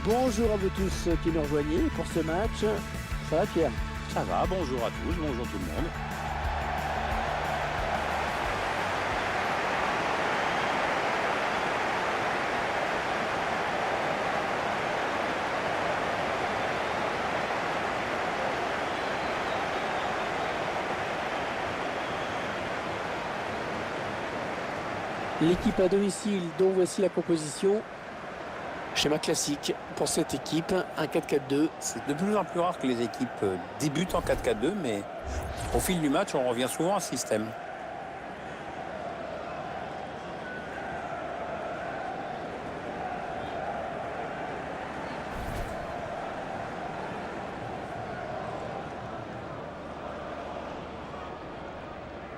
Bonjour à vous tous qui nous rejoignez pour ce match. Ça va Pierre? Ça va, bonjour à tous, bonjour tout le monde. L'équipe à domicile dont voici la composition. Schéma classique pour cette équipe, un 4-4-2. C'est de plus en plus rare que les équipes débutent en 4-4-2, mais au fil du match, on revient souvent à ce système.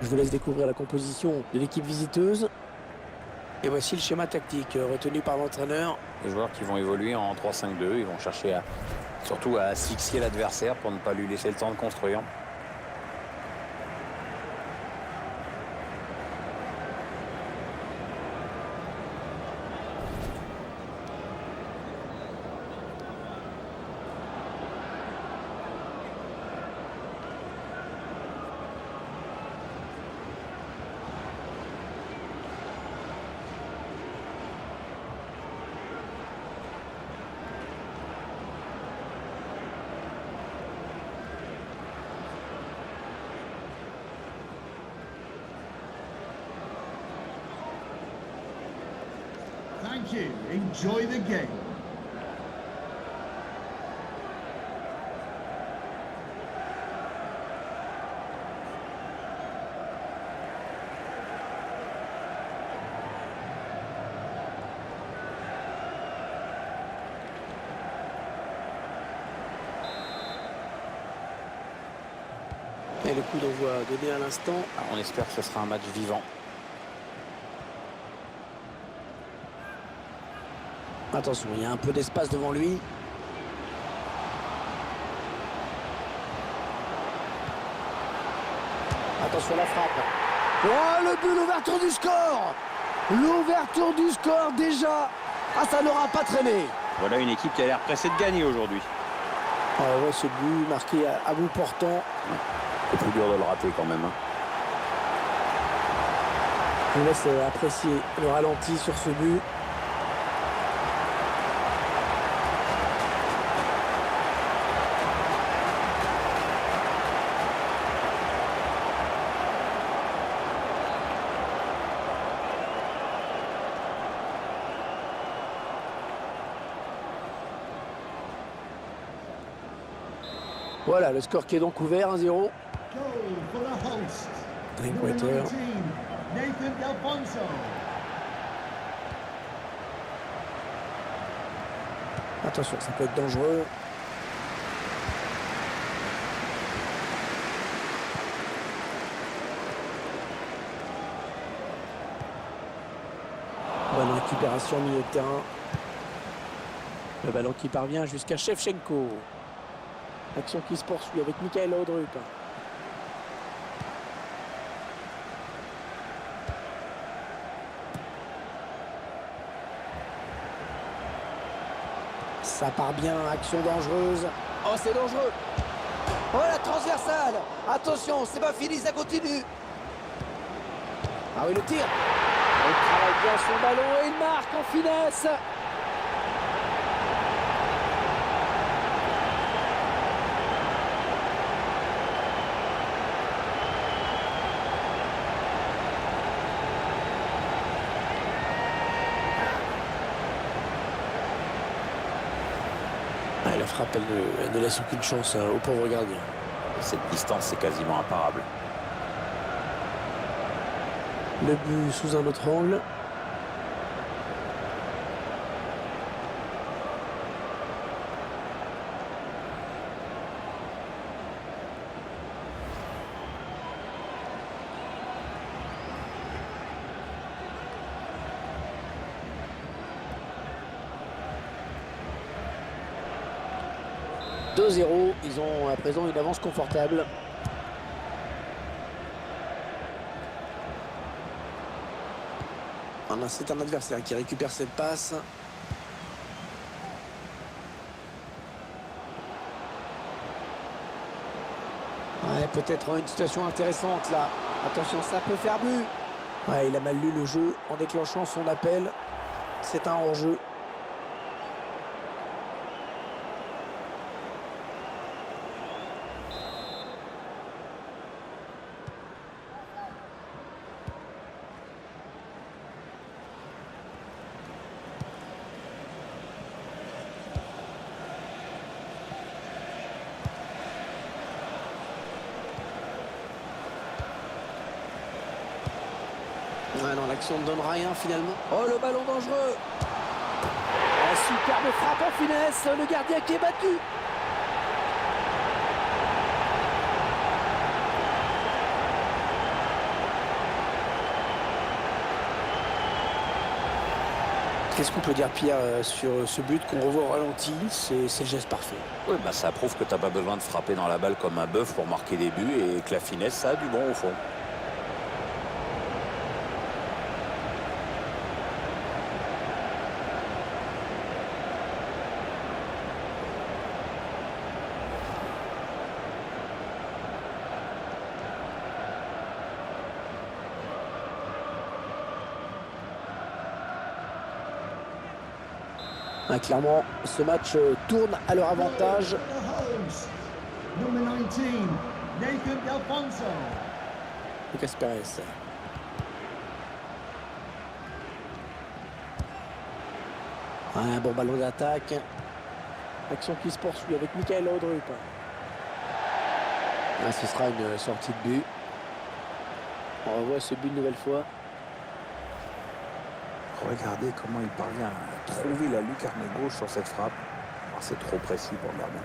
Je vous laisse découvrir la composition de l'équipe visiteuse. Et voici le schéma tactique retenu par l'entraîneur. Les joueurs qui vont évoluer en 3-5-2, ils vont chercher surtout à asphyxier l'adversaire pour ne pas lui laisser le temps de construire. Thank you. Enjoy the game. Et le coup d'envoi donné à l'instant. On espère que ce sera un match vivant. Attention, il y a un peu d'espace devant lui. Attention à la frappe. Oh, le but, l'ouverture du score. L'ouverture du score déjà. Ah, ça n'aura pas traîné. Voilà une équipe qui a l'air pressée de gagner aujourd'hui. Ah ouais, ce but marqué à bout portant. C'est plus dur de le rater quand même. Je vous laisse apprécier le ralenti sur ce but. Voilà, le score qui est donc ouvert, 1-0. Goal for the host. Drinkwater. Number 19, Nathan Delfonso. Attention, ça peut être dangereux. Bonne récupération au milieu de terrain. Le ballon qui parvient jusqu'à Shevchenko. Action qui se poursuit avec Michael Laudrup. Ça part bien, action dangereuse. Oh, c'est dangereux. Oh, la transversale. Attention, c'est pas fini, ça continue. Ah oui, le tir. Il travaille bien son ballon et il marque en finesse. La frappe, elle ne laisse aucune chance au pauvre gardien. Cette distance, c'est quasiment imparable. Le but sous un autre angle. « 2-0, ils ont à présent une avance confortable. C'est un adversaire qui récupère cette passe. Ouais, peut-être une situation intéressante là. Attention, ça peut faire but. Ouais, il a mal lu le jeu en déclenchant son appel. C'est un hors-jeu. Ouais, non, l'action ne donne rien finalement. Oh, le ballon dangereux. Oh, superbe frappe en finesse. Le gardien qui est battu. Qu'est-ce qu'on peut dire, Pierre, sur ce but qu'on revoit au ralenti? C'est le geste parfait. Oui, bah, ça prouve que tu n'as pas besoin de frapper dans la balle comme un bœuf pour marquer des buts et que la finesse, ça a du bon au fond. Ah, clairement, ce match tourne à leur avantage. The host, number 19, Nathan Delfonso. Lucas Perez. Un bon ballon d'attaque. Action qui se poursuit avec Michael Laudrup. Ah, ce sera une sortie de but. On revoit ce but une nouvelle fois. Regardez comment il parvient à trouver la lucarne gauche sur cette frappe. Oh, c'est trop précis pour le gardien.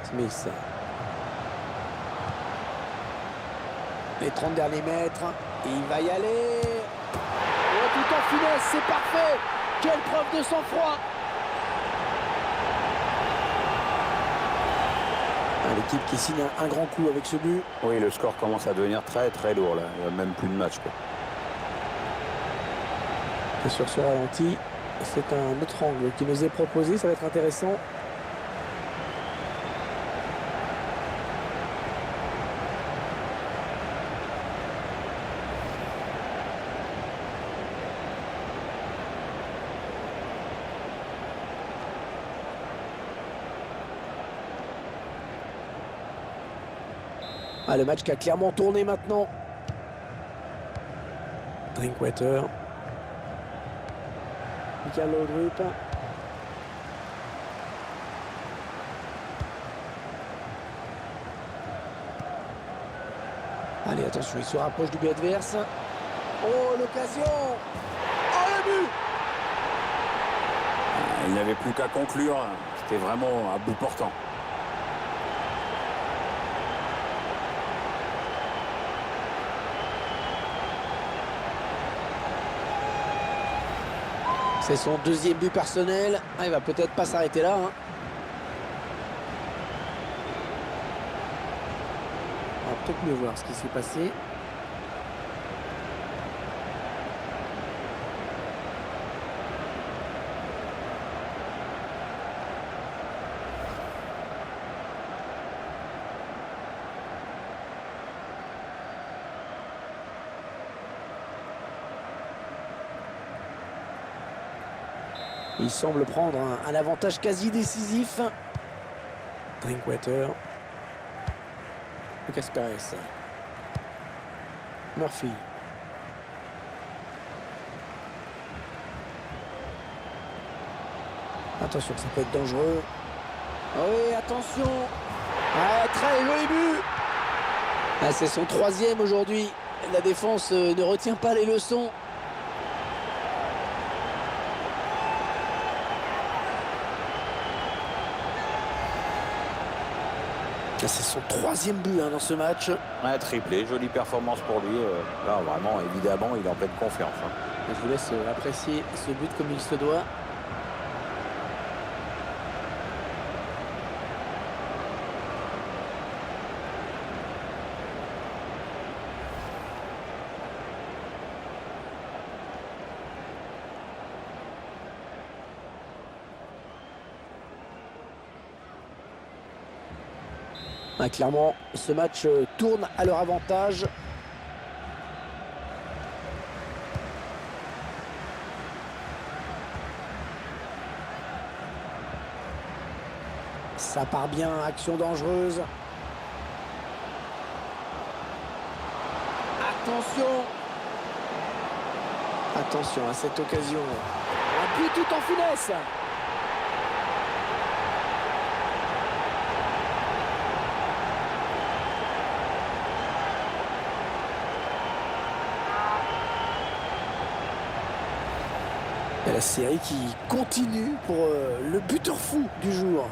Smith. Les 30 derniers mètres. Il va y aller. Oh, tout en finesse, c'est parfait. Quelle preuve de sang-froid. Ah, l'équipe qui signe un grand coup avec ce but. Oui, le score commence à devenir très très lourd là. Il n'y a même plus de match, quoi. Et sur ce ralenti, c'est un autre angle qui nous est proposé. Ça va être intéressant. Ah, le match qui a clairement tourné maintenant. Drinkwater. Michael Laudrup. Allez, attention, il se rapproche du but adverse. Oh, l'occasion. Oh, le but. Il n'y avait plus qu'à conclure. C'était vraiment à bout portant. C'est son deuxième but personnel. Ah, il va peut-être pas s'arrêter là. Hein. On va peut-être mieux voir ce qui s'est passé. Il semble prendre un avantage quasi décisif. Drinkwater. Lucas Perez. Murphy. Attention, ça peut être dangereux. Oui, attention. Ah, très joli but. Ah, c'est son troisième aujourd'hui. La défense ne retient pas les leçons. C'est son troisième but dans ce match. Un triplé, jolie performance pour lui. Là, vraiment, évidemment, il est en pleine confiance. Hein. Je vous laisse apprécier ce but comme il se doit. Ah, clairement, ce match tourne à leur avantage. Ça part bien, action dangereuse. Attention! Attention à cette occasion. Un but tout en finesse. Et la série qui continue pour le buteur fou du jour.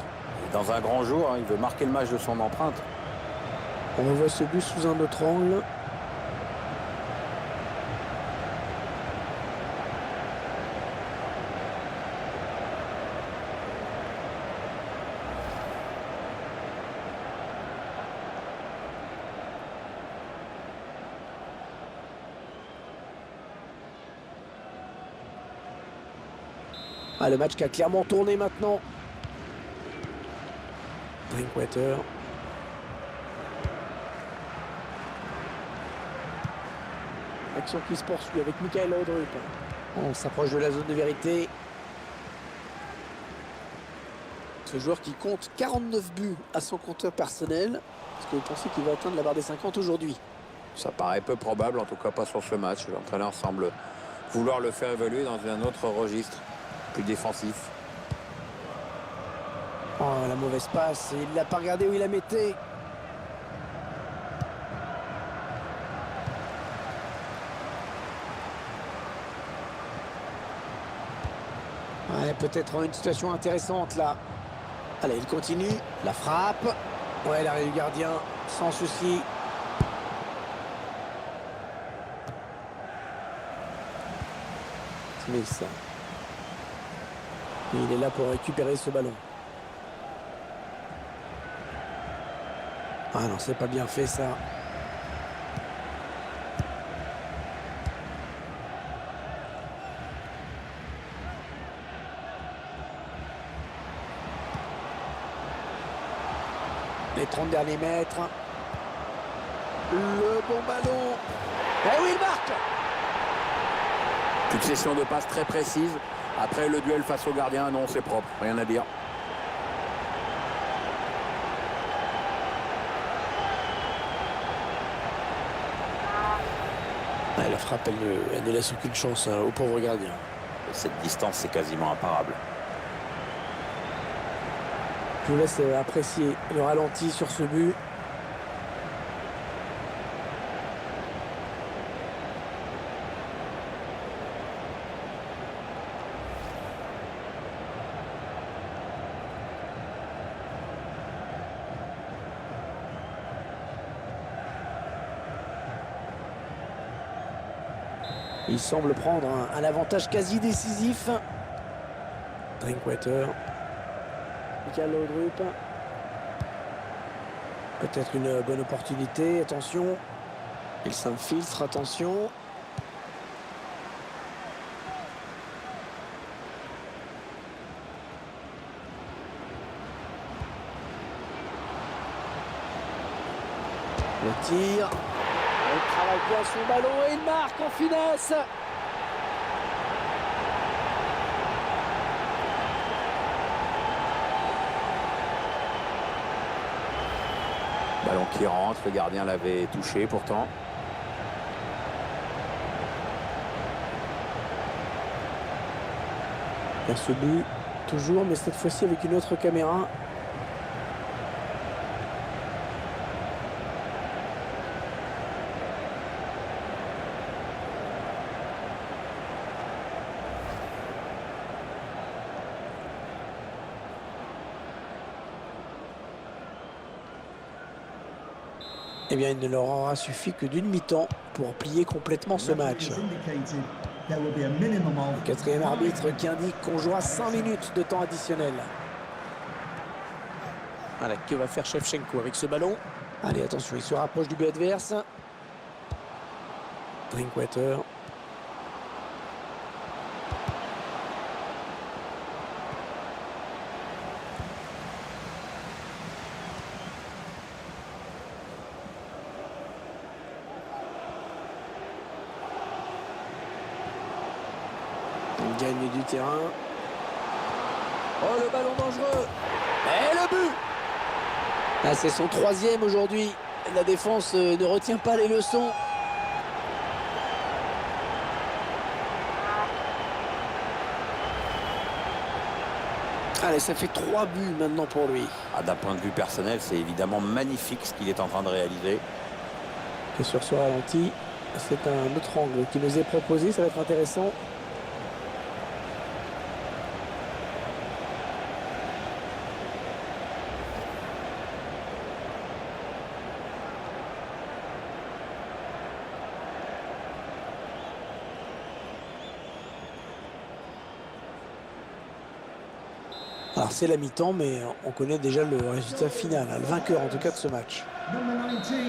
Et dans un grand jour, hein, il veut marquer le match de son empreinte. On revoit ce but sous un autre angle. Ah, le match qui a clairement tourné maintenant. Drinkwater. Action qui se poursuit avec Michael Laudrup. On s'approche de la zone de vérité. Ce joueur qui compte 49 buts à son compteur personnel. Est-ce que vous pensez qu'il va atteindre la barre des 50 aujourd'hui? Ça paraît peu probable, en tout cas pas sur ce match. L'entraîneur semble vouloir le faire évoluer dans un autre registre, plus défensif. Oh, la mauvaise passe. Il l'a pas regardé où il la mettait. Ouais, peut-être une situation intéressante là. Allez, il continue. La frappe. Ouais, l'arrêt du gardien, sans souci. Smith. Et il est là pour récupérer ce ballon. Ah non, c'est pas bien fait ça. Les 30 derniers mètres. Le bon ballon. Eh oui, il marque. Succession de passes très précises. Après le duel face au gardien, non, c'est propre, rien à dire. Ouais, la frappe, elle ne laisse aucune chance au pauvre gardien. Cette distance, c'est quasiment imparable. Je vous laisse apprécier le ralenti sur ce but. Il semble prendre un avantage quasi décisif. Drinkwater. Michael Laudrup. Peut-être une bonne opportunité. Attention. Il s'infiltre. Attention. Le tir. Il travaille bien son ballon et il marque en finesse. Ballon qui rentre, le gardien l'avait touché pourtant. Il y a ce but, toujours, mais cette fois-ci avec une autre caméra. Eh bien, il ne leur aura suffi que d'une mi-temps pour plier complètement ce match. Le quatrième arbitre qui indique qu'on jouera 5 minutes de temps additionnel. Voilà, que va faire Shevchenko avec ce ballon? Allez, attention, il se rapproche du but adverse. Drinkwater. Il gagne du terrain. Oh, le ballon dangereux. Et le but. Ah, c'est son 3e aujourd'hui. La défense ne retient pas les leçons. Allez, ça fait 3 buts maintenant pour lui. Ah, d'un point de vue personnel, c'est évidemment magnifique ce qu'il est en train de réaliser. Et sur ce ralenti, c'est un autre angle qui nous est proposé. Ça va être intéressant. Alors c'est la mi-temps, mais on connaît déjà le résultat final, hein, le vainqueur en tout cas de ce match. Number 19,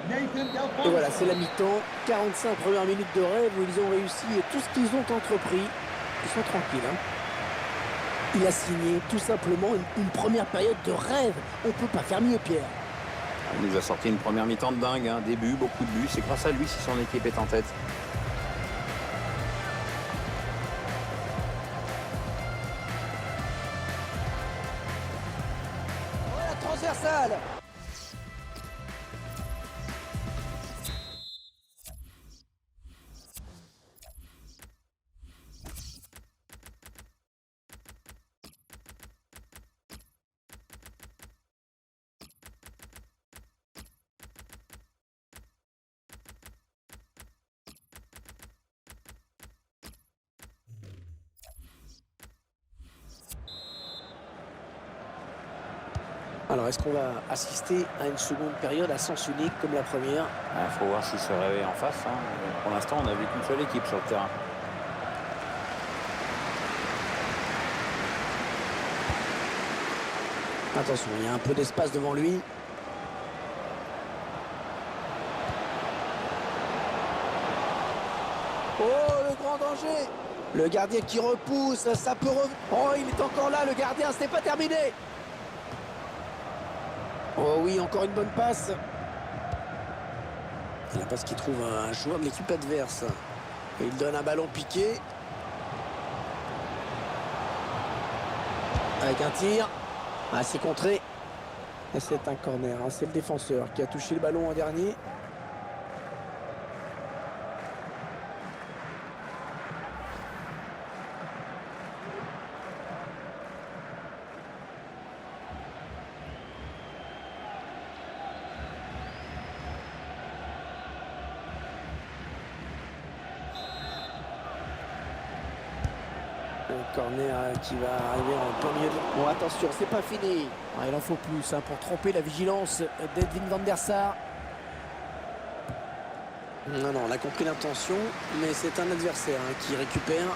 Nathan Et voilà, Delfonso. c'est la mi-temps, 45 premières minutes de rêve où ils ont réussi tout ce qu'ils ont entrepris. Ils sont tranquilles. Hein. Il a signé tout simplement une première période de rêve. On ne peut pas faire mieux, Pierre. Il nous a sorti une première mi-temps de dingue, hein. Des buts, beaucoup de buts. C'est grâce à lui si son équipe est en tête. Ouais, la transversale. Alors, est-ce qu'on va assister à une seconde période à sens unique comme la première? Il faut voir s'il se réveille en face, hein. Pour l'instant, on n'a vu qu'une seule équipe sur le terrain. Attention, il y a un peu d'espace devant lui. Oh, le grand danger! Le gardien qui repousse, ça peut revenir. Oh, il est encore là, le gardien, ce n'est pas terminé. Oh oui, encore une bonne passe. Et la passe qui trouve un joueur de l'équipe adverse. Et il donne un ballon piqué. Avec un tir. Ah, c'est contré. Et c'est un corner, hein. C'est le défenseur qui a touché le ballon en dernier. Un corner qui va arriver en plein milieu. Bon, attention, c'est pas fini. Ah, il en faut plus hein, pour tromper la vigilance d'Edwin van der Sar. Non, on a compris l'intention, mais c'est un adversaire hein, qui récupère.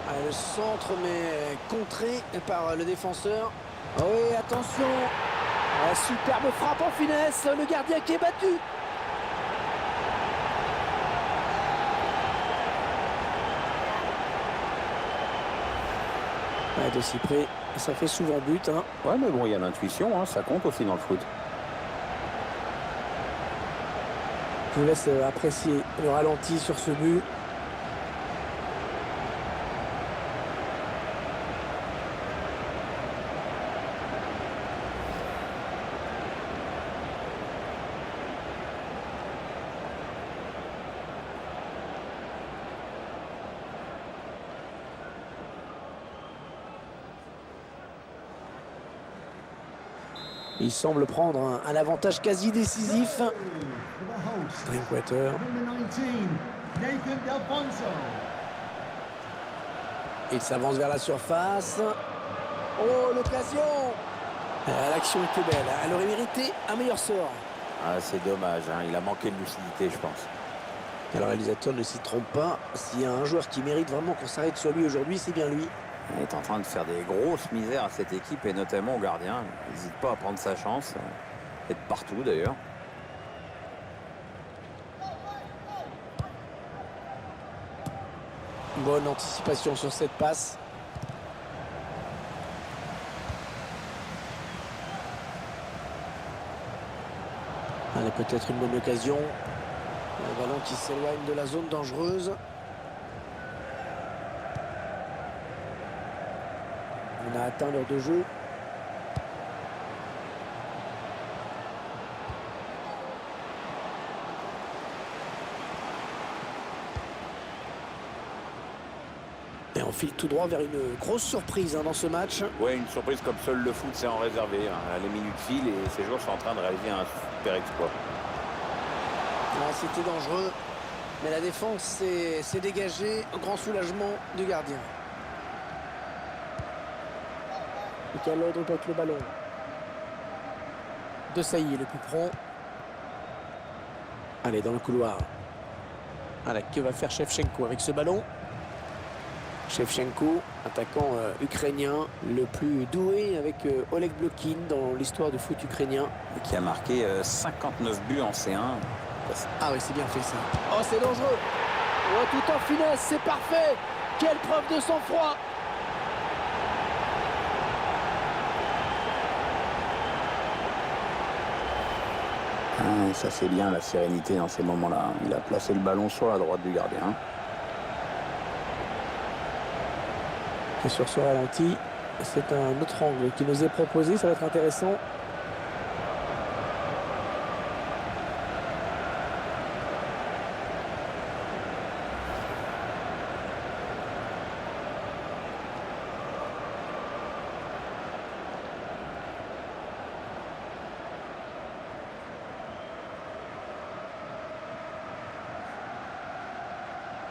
Ah, le centre, mais contré par le défenseur. Ah oui, attention. Ah, superbe frappe en finesse. Le gardien qui est battu. Ouais, de si près, ça fait souvent but. Hein. Ouais, mais bon, il y a l'intuition, hein. Ça compte aussi dans le foot. Je vous laisse apprécier le ralenti sur ce but. Il semble prendre un avantage quasi décisif. For the host, Drinkwater. number 19, Nathan Delfonso. Il s'avance vers la surface. Oh, l'occasion! L'action était belle. Elle aurait mérité un meilleur sort. Ah, c'est dommage, hein. Il a manqué de lucidité, je pense. Et le réalisateur ne s'y trompe pas. S'il y a un joueur qui mérite vraiment qu'on s'arrête sur lui aujourd'hui, c'est bien lui. Il est en train de faire des grosses misères à cette équipe et notamment au gardien. Il n'hésite pas à prendre sa chance. Et de partout d'ailleurs. Bonne anticipation sur cette passe. Allez, peut-être une bonne occasion. Le ballon qui s'éloigne de la zone dangereuse. On a atteint l'heure de jeu. Et on file tout droit vers une grosse surprise dans ce match. Ouais, une surprise comme seul le foot, c'est en réservé. Les minutes filent et ces joueurs sont en train de réaliser un super exploit. C'était dangereux, mais la défense s'est dégagée. Un grand soulagement du gardien. Michael Laudrup avec le ballon. De Sailly le plus prompt. Allez, dans le couloir. Allez, que va faire Shevchenko avec ce ballon? Shevchenko, attaquant ukrainien, le plus doué avec Oleg Blokin dans l'histoire du foot ukrainien. Qui a marqué 59 buts en C1. Ah oui, c'est bien fait ça. Oh, c'est dangereux. Oh, tout en finesse, c'est parfait. Quelle preuve de sang-froid. Ça c'est bien la sérénité dans ces moments-là. Il a placé le ballon sur la droite du gardien. Et sur ce ralenti, c'est un autre angle qui nous est proposé. Ça va être intéressant.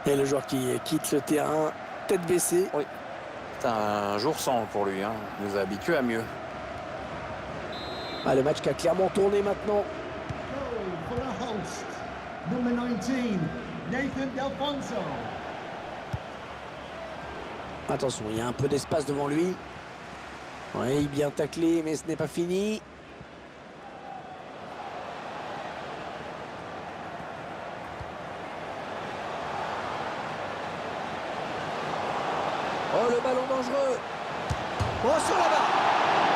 Et le joueur qui quitte le terrain, tête baissée. Oui. C'est un jour sans pour lui. Il nous a habitués à mieux. Ah, le match qui a clairement tourné maintenant. Goal for the host. Number 19, Nathan Delfonso. Attention, il y a un peu d'espace devant lui. Oui, bien taclé, mais ce n'est pas fini. Oh, le ballon dangereux. Oh, sur la barre.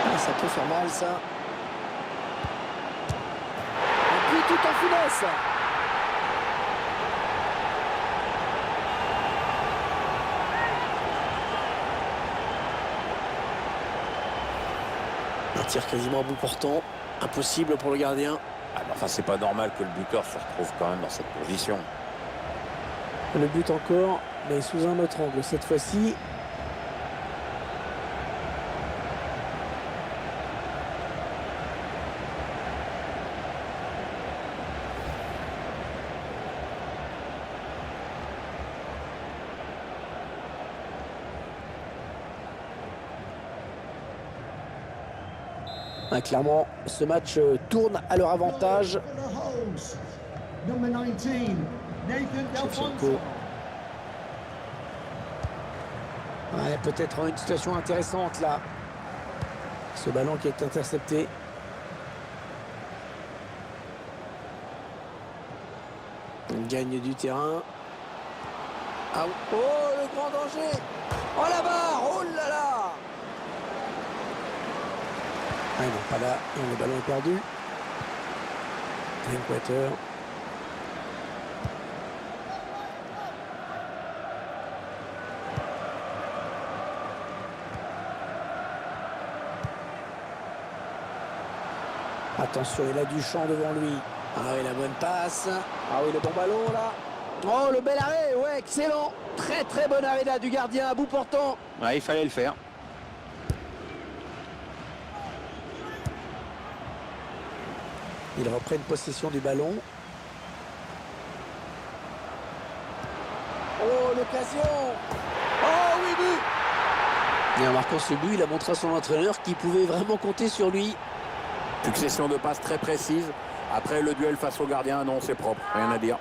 Ah, ça peut faire mal, ça. Et puis tout en finesse. Un tir quasiment à bout portant. Impossible pour le gardien. Enfin, c'est pas normal que le buteur se retrouve quand même dans cette position. Le but encore, mais sous un autre angle cette fois-ci. Clairement, ce match tourne à leur avantage. Shevchenko. Ouais, peut-être une situation intéressante là. Ce ballon qui est intercepté. On gagne du terrain. Ah, oh, le grand danger. Oh, la barre. Oh là là. Ah non, pas là. Non, le ballon est perdu. Drinkwater. Attention, il a du champ devant lui. Ah oui, la bonne passe. Ah oui, le bon ballon là. Oh, le bel arrêt. Ouais, excellent. Très très bon arrêt là du gardien à bout portant. Ouais, il fallait le faire. Ils reprennent possession du ballon. Oh, l'occasion. Oh, oui, but. Et en marquant ce but, il a montré à son entraîneur qu'il pouvait vraiment compter sur lui. Succession de passes très précise. Après le duel face au gardien, non, c'est propre. Rien à dire.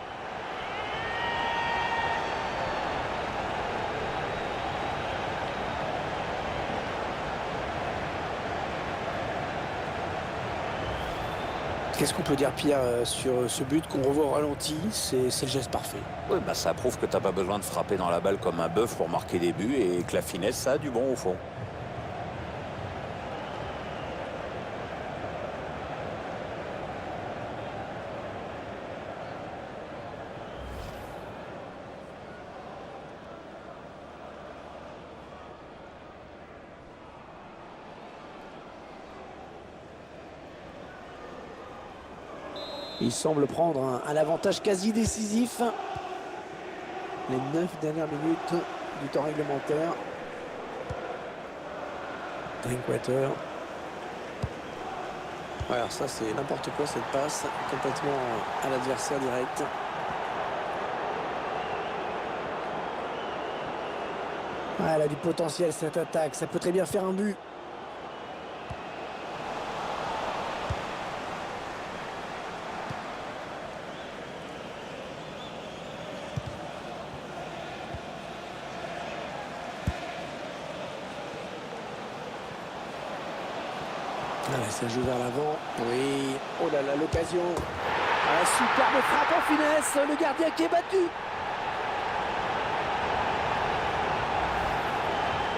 Qu'est-ce qu'on peut dire, Pierre, sur ce but qu'on revoit au ralenti? C'est le geste parfait. Oui, ça prouve que tu n'as pas besoin de frapper dans la balle comme un bœuf pour marquer des buts et que la finesse, ça a du bon au fond. Il semble prendre un avantage quasi décisif. Les 9 dernières minutes du temps réglementaire. Drinkwater. Alors ça c'est n'importe quoi cette passe, complètement à l'adversaire direct. Ah, elle a du potentiel cette attaque, ça peut très bien faire un but. Allez, ça joue vers l'avant. Oui. Oh là là, l'occasion. Ah, superbe frappe en finesse. Le gardien qui est battu.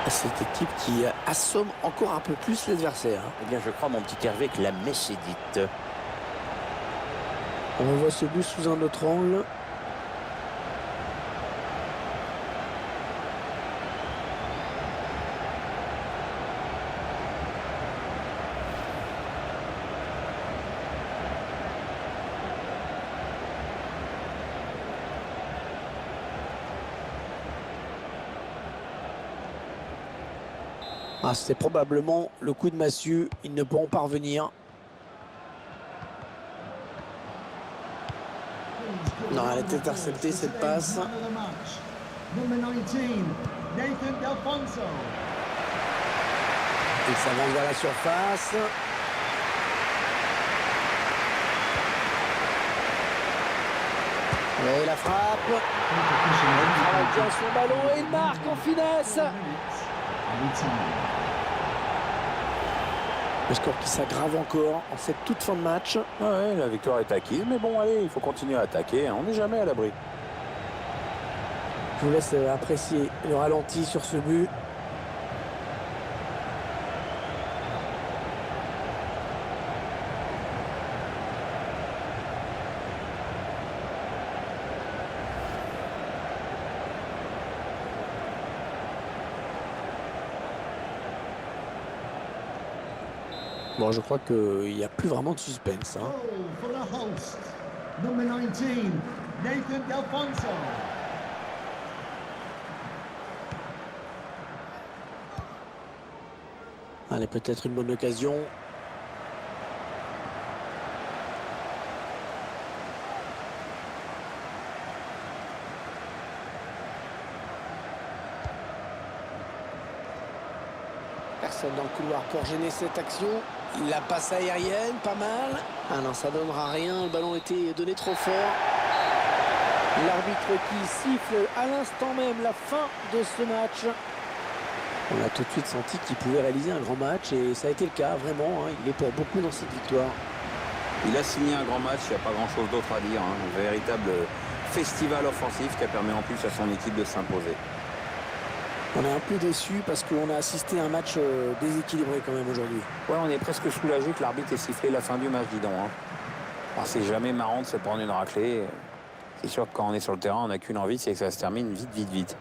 Cette équipe qui assomme encore un peu plus l'adversaire. Eh bien, je crois, mon petit Hervé, que la messe est dite. On revoit ce but sous un autre angle. Ah, c'est probablement le coup de massue. Ils ne pourront pas revenir. Non, elle était interceptée cette passe. Number 19, Nathan Delfonso. Il s'avance vers la surface. Et la frappe. Il travaille bien son ballon et il marque en finesse. Le score qui s'aggrave encore en cette toute fin de match. Ouais, la victoire est acquise, mais bon, allez, il faut continuer à attaquer. On n'est jamais à l'abri. Je vous laisse apprécier le ralenti sur ce but. Bon, je crois qu'il n'y a plus vraiment de suspense. Goal for the host. Number 19, Nathan Delfonso. Allez, peut-être une bonne occasion. Personne dans le couloir pour gêner cette action. La passe aérienne, pas mal. Ah non, ça donnera rien. Le ballon était donné trop fort. L'arbitre qui siffle à l'instant même la fin de ce match. On a tout de suite senti qu'il pouvait réaliser un grand match et ça a été le cas, vraiment. Hein. Il est pour beaucoup dans cette victoire. Il a signé un grand match, il n'y a pas grand-chose d'autre à dire. Hein. Un véritable festival offensif qui a permis en plus à son équipe de s'imposer. On est un peu déçus parce qu'on a assisté à un match déséquilibré quand même aujourd'hui. Ouais, on est presque soulagé que l'arbitre ait sifflé la fin du match, dis donc. Hein. Alors, c'est jamais marrant de se prendre une raclée. C'est sûr que quand on est sur le terrain, on n'a qu'une envie, c'est que ça se termine vite, vite, vite.